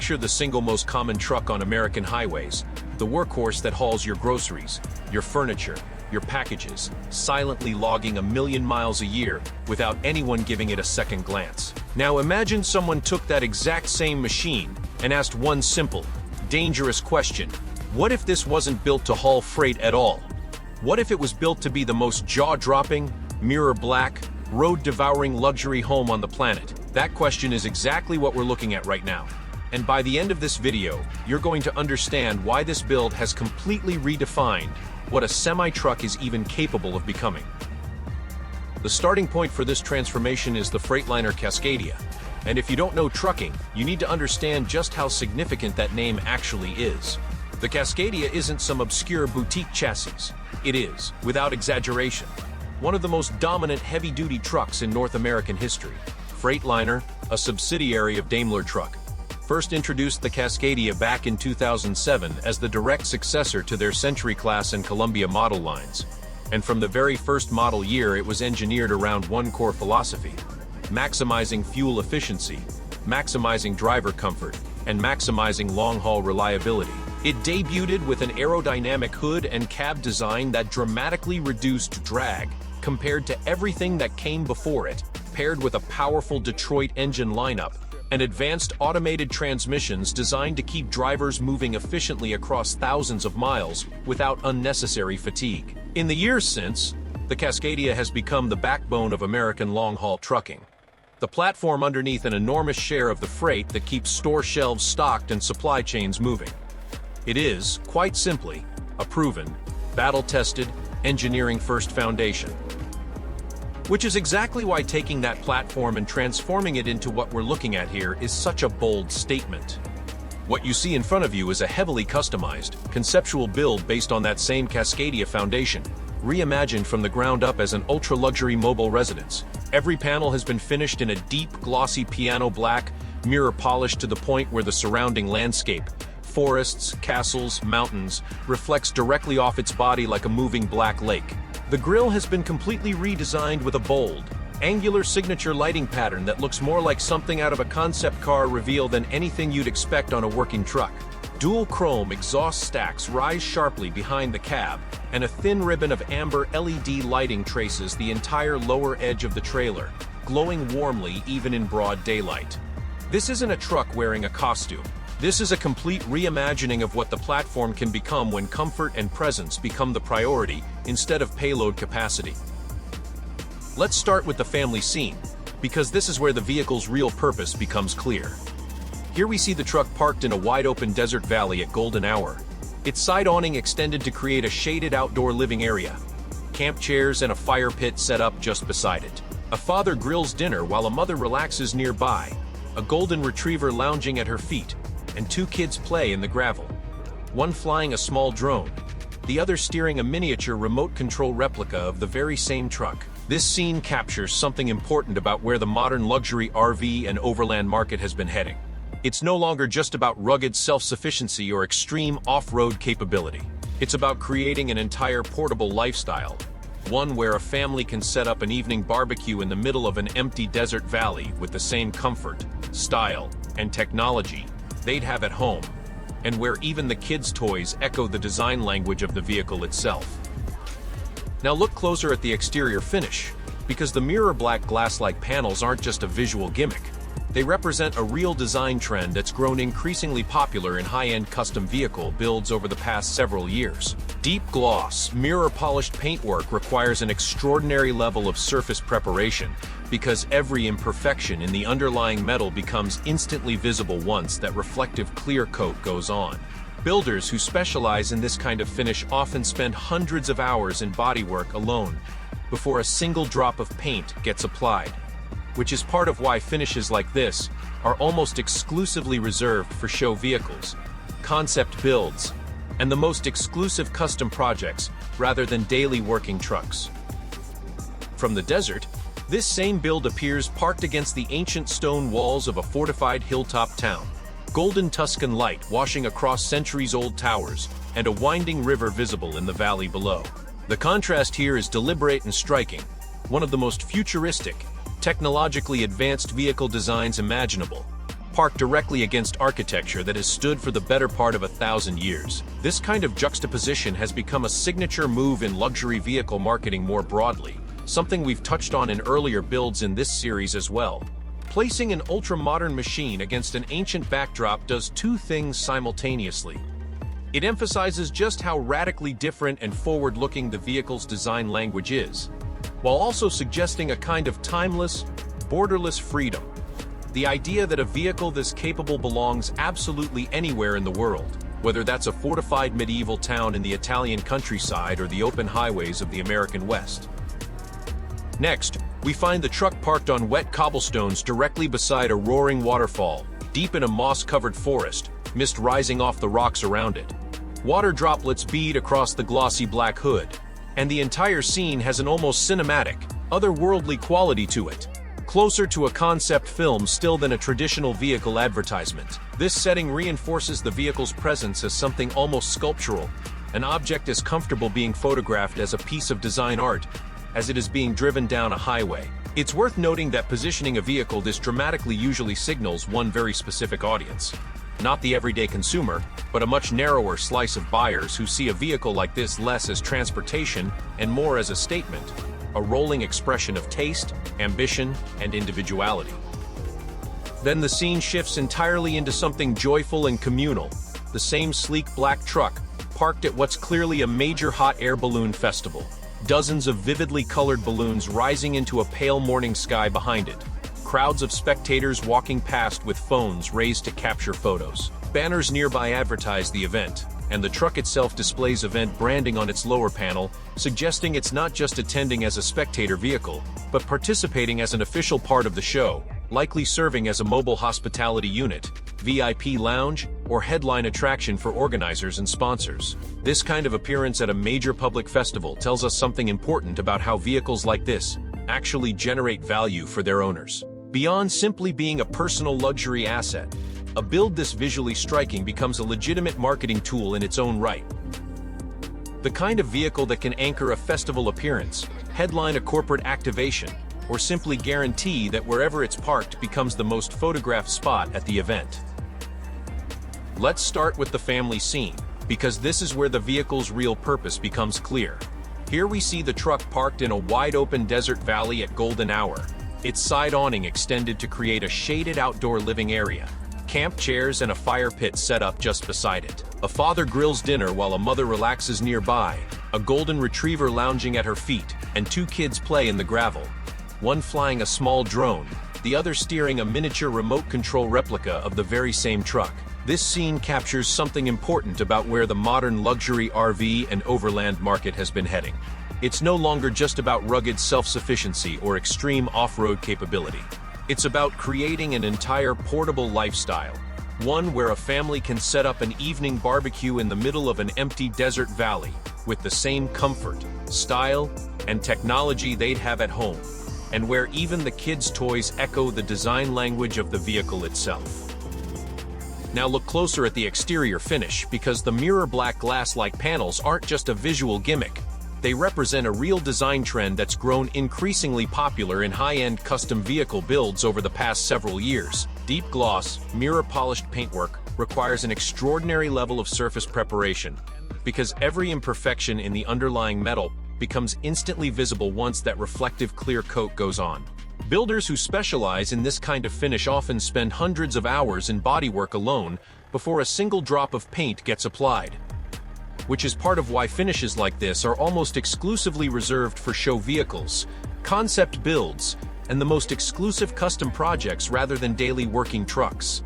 Picture the single most common truck on American highways, the workhorse that hauls your groceries, your furniture, your packages, silently logging 1,000,000 miles a year without anyone giving it a second glance. Now imagine someone took that exact same machine and asked one simple, dangerous question. What if this wasn't built to haul freight at all? What if it was built to be the most jaw-dropping, mirror-black, road-devouring luxury home on the planet? That question is exactly what we're looking at right now. And by the end of this video, you're going to understand why this build has completely redefined what a semi-truck is even capable of becoming. The starting point for this transformation is the Freightliner Cascadia. And if you don't know trucking, you need to understand just how significant that name actually is. The Cascadia isn't some obscure boutique chassis. It is, without exaggeration, one of the most dominant heavy-duty trucks in North American history. Freightliner, a subsidiary of Daimler Truck, first introduced the Cascadia back in 2007 as the direct successor to their Century Class and Columbia model lines. And from the very first model year, it was engineered around one core philosophy: maximizing fuel efficiency, maximizing driver comfort, and maximizing long-haul reliability. It debuted with an aerodynamic hood and cab design that dramatically reduced drag compared to everything that came before it, paired with a powerful Detroit engine lineup and advanced automated transmissions designed to keep drivers moving efficiently across thousands of miles without unnecessary fatigue. In the years since, the Cascadia has become the backbone of American long-haul trucking, the platform underneath an enormous share of the freight that keeps store shelves stocked and supply chains moving. It is, quite simply, a proven, battle-tested, engineering-first foundation. Which is exactly why taking that platform and transforming it into what we're looking at here is such a bold statement. What you see in front of you is a heavily customized, conceptual build based on that same Cascadia foundation, reimagined from the ground up as an ultra-luxury mobile residence. Every panel has been finished in a deep, glossy piano black, mirror polished to the point where the surrounding landscape, forests, castles, mountains, reflects directly off its body like a moving black lake. The grille has been completely redesigned with a bold, angular signature lighting pattern that looks more like something out of a concept car reveal than anything you'd expect on a working truck. Dual chrome exhaust stacks rise sharply behind the cab, and a thin ribbon of amber LED lighting traces the entire lower edge of the trailer, glowing warmly even in broad daylight. This isn't a truck wearing a costume. This is a complete reimagining of what the platform can become when comfort and presence become the priority instead of payload capacity. Let's start with the family scene, because this is where the vehicle's real purpose becomes clear. Here we see the truck parked in a wide-open desert valley at golden hour, its side awning extended to create a shaded outdoor living area. Camp chairs and a fire pit set up just beside it. A father grills dinner while a mother relaxes nearby, a golden retriever lounging at her feet, and two kids play in the gravel. One flying a small drone, the other steering a miniature remote control replica of the very same truck. This scene captures something important about where the modern luxury RV and overland market has been heading. It's no longer just about rugged self-sufficiency or extreme off-road capability. It's about creating an entire portable lifestyle, one where a family can set up an evening barbecue in the middle of an empty desert valley with the same comfort, style, and technology they'd have at home, and where even the kids' toys echo the design language of the vehicle itself. Now look closer at the exterior finish, because the mirror black glass-like panels aren't just a visual gimmick. They represent a real design trend that's grown increasingly popular in high-end custom vehicle builds over the past several years. Deep gloss, mirror-polished paintwork requires an extraordinary level of surface preparation because every imperfection in the underlying metal becomes instantly visible once that reflective clear coat goes on. Builders who specialize in this kind of finish often spend hundreds of hours in bodywork alone before a single drop of paint gets applied, which is part of why finishes like this are almost exclusively reserved for show vehicles, concept builds, and the most exclusive custom projects rather than daily working trucks. From the desert, this same build appears parked against the ancient stone walls of a fortified hilltop town. Golden Tuscan light washing across centuries-old towers, and a winding river visible in the valley below. The contrast here is deliberate and striking, one of the most futuristic, technologically advanced vehicle designs imaginable. parked directly against architecture that has stood for the better part of 1,000 years. This kind of juxtaposition has become a signature move in luxury vehicle marketing more broadly, something we've touched on in earlier builds in this series as well. Placing an ultra-modern machine against an ancient backdrop does two things simultaneously. It emphasizes just how radically different and forward-looking the vehicle's design language is, while also suggesting a kind of timeless, borderless freedom. The idea that a vehicle this capable belongs absolutely anywhere in the world, whether that's a fortified medieval town in the Italian countryside or the open highways of the American West. Next, we find the truck parked on wet cobblestones directly beside a roaring waterfall, deep in a moss-covered forest, mist rising off the rocks around it. Water droplets bead across the glossy black hood, and the entire scene has an almost cinematic, otherworldly quality to it, closer to a concept film still than a traditional vehicle advertisement. This setting reinforces the vehicle's presence as something almost sculptural, an object as comfortable being photographed as a piece of design art, as it is being driven down a highway. It's worth noting that positioning a vehicle this dramatically usually signals one very specific audience. Not the everyday consumer, but a much narrower slice of buyers who see a vehicle like this less as transportation and more as a statement, a rolling expression of taste, ambition, and individuality. Then the scene shifts entirely into something joyful and communal, the same sleek black truck, parked at what's clearly a major hot air balloon festival. Dozens of vividly colored balloons rising into a pale morning sky behind it. Crowds of spectators walking past with phones raised to capture photos. Banners nearby advertise the event, and the truck itself displays event branding on its lower panel, suggesting it's not just attending as a spectator vehicle, but participating as an official part of the show, likely serving as a mobile hospitality unit, VIP lounge, or headline attraction for organizers and sponsors. This kind of appearance at a major public festival tells us something important about how vehicles like this actually generate value for their owners. Beyond simply being a personal luxury asset, a build this visually striking becomes a legitimate marketing tool in its own right. The kind of vehicle that can anchor a festival appearance, headline a corporate activation, or simply guarantee that wherever it's parked becomes the most photographed spot at the event. Let's start with the family scene, because this is where the vehicle's real purpose becomes clear. Here we see the truck parked in a wide-open desert valley at golden hour, its side awning extended to create a shaded outdoor living area. Camp chairs and a fire pit set up just beside it. A father grills dinner while a mother relaxes nearby, a golden retriever lounging at her feet, and two kids play in the gravel. One flying a small drone, the other steering a miniature remote control replica of the very same truck. This scene captures something important about where the modern luxury RV and overland market has been heading. It's no longer just about rugged self-sufficiency or extreme off-road capability. It's about creating an entire portable lifestyle, one where a family can set up an evening barbecue in the middle of an empty desert valley with the same comfort, style, and technology they'd have at home, and where even the kids' toys echo the design language of the vehicle itself. Now look closer at the exterior finish, because the mirror black glass-like panels aren't just a visual gimmick. They represent a real design trend that's grown increasingly popular in high-end custom vehicle builds over the past several years. Deep gloss, mirror-polished paintwork requires an extraordinary level of surface preparation, because every imperfection in the underlying metal becomes instantly visible once that reflective clear coat goes on. Builders who specialize in this kind of finish often spend hundreds of hours in bodywork alone before a single drop of paint gets applied, which is part of why finishes like this are almost exclusively reserved for show vehicles, concept builds, and the most exclusive custom projects rather than daily working trucks.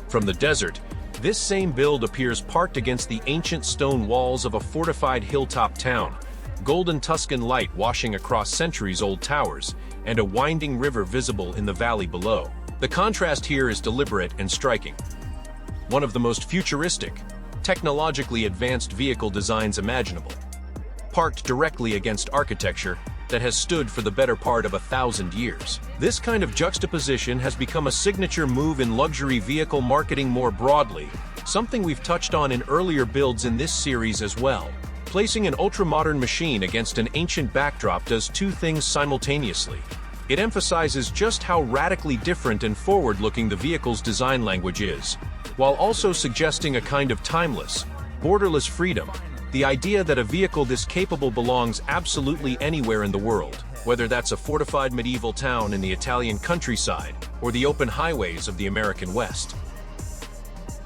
From the desert, this same build appears parked against the ancient stone walls of a fortified hilltop town, golden Tuscan light washing across centuries-old towers, and a winding river visible in the valley below. The contrast here is deliberate and striking. One of the most futuristic, technologically advanced vehicle designs imaginable, parked directly against architecture that has stood for the better part of 1,000 years. This kind of juxtaposition has become a signature move in luxury vehicle marketing more broadly, something we've touched on in earlier builds in this series as well. Placing an ultra-modern machine against an ancient backdrop does two things simultaneously. It emphasizes just how radically different and forward-looking the vehicle's design language is, while also suggesting a kind of timeless, borderless freedom, the idea that a vehicle this capable belongs absolutely anywhere in the world, whether that's a fortified medieval town in the Italian countryside or the open highways of the American West.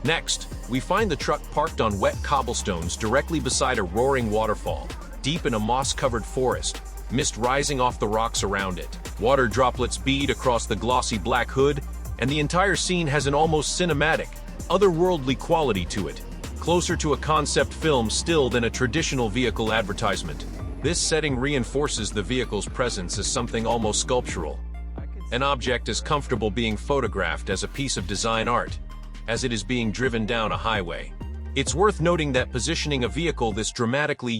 Next, we find the truck parked on wet cobblestones directly beside a roaring waterfall, deep in a moss-covered forest, mist rising off the rocks around it. Water droplets bead across the glossy black hood, and the entire scene has an almost cinematic, otherworldly quality to it, closer to a concept film still than a traditional vehicle advertisement. This setting reinforces the vehicle's presence as something almost sculptural, an object as comfortable being photographed as a piece of design art, as it is being driven down a highway. It's worth noting that positioning a vehicle this dramatically